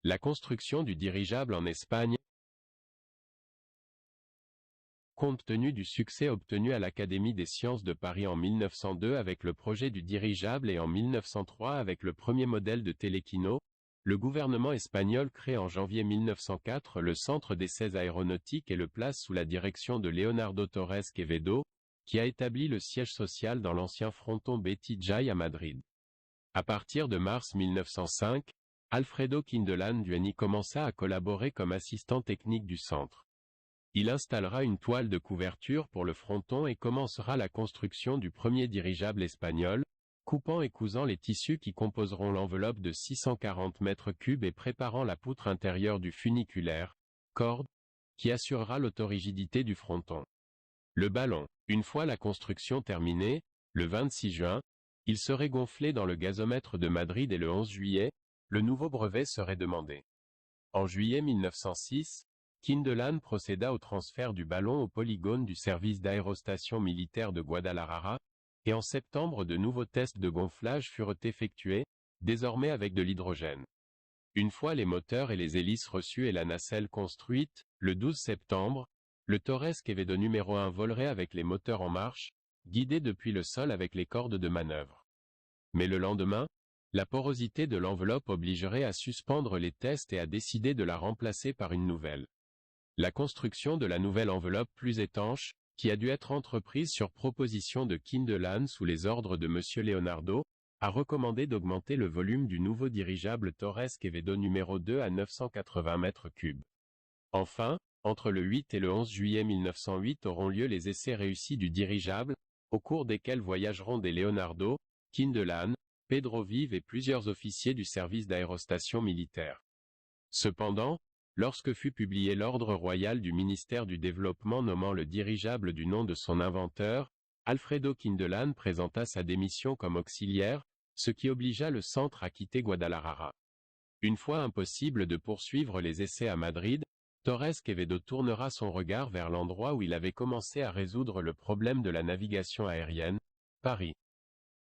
La construction du dirigeable en Espagne. Compte tenu du succès obtenu à l'Académie des sciences de Paris en 1902 avec le projet du dirigeable et en 1903 avec le premier modèle de télékino, le gouvernement espagnol crée en janvier 1904 le Centre d'essais aéronautiques et le place sous la direction de Leonardo Torres Quevedo, qui a établi le siège social dans l'ancien fronton Betty Jay à Madrid. À partir de mars 1905, Alfredo Quindelán Dueny commença à collaborer comme assistant technique du centre. Il installera une toile de couverture pour le fronton et commencera la construction du premier dirigeable espagnol, coupant et cousant les tissus qui composeront l'enveloppe de 640 mètres cubes et préparant la poutre intérieure du funiculaire, corde, qui assurera l'autorigidité du fronton. Le ballon, une fois la construction terminée, le 26 juin, il serait gonflé dans le gazomètre de Madrid et le 11 juillet, le nouveau brevet serait demandé. En juillet 1906, Quindelán procéda au transfert du ballon au polygone du service d'aérostation militaire de Guadalajara, et en septembre de nouveaux tests de gonflage furent effectués, désormais avec de l'hydrogène. Une fois les moteurs et les hélices reçus et la nacelle construite, le 12 septembre, le Torres Quevedo numéro 1 volerait avec les moteurs en marche, guidé depuis le sol avec les cordes de manœuvre. Mais le lendemain, la porosité de l'enveloppe obligerait à suspendre les tests et à décider de la remplacer par une nouvelle. La construction de la nouvelle enveloppe plus étanche, qui a dû être entreprise sur proposition de Quindelán sous les ordres de M. Leonardo, a recommandé d'augmenter le volume du nouveau dirigeable Torres Quevedo numéro 2 à 980 mètres cubes. Enfin, entre le 8 et le 11 juillet 1908 auront lieu les essais réussis du dirigeable, au cours desquels voyageront des Leonardo, Quindelán, Pedro Vive et plusieurs officiers du service d'aérostation militaire. Cependant, lorsque fut publié l'ordre royal du ministère du Développement nommant le dirigeable du nom de son inventeur, Alfredo Quindelán présenta sa démission comme auxiliaire, ce qui obligea le centre à quitter Guadalajara. Une fois impossible de poursuivre les essais à Madrid, Torres Quevedo tournera son regard vers l'endroit où il avait commencé à résoudre le problème de la navigation aérienne, Paris.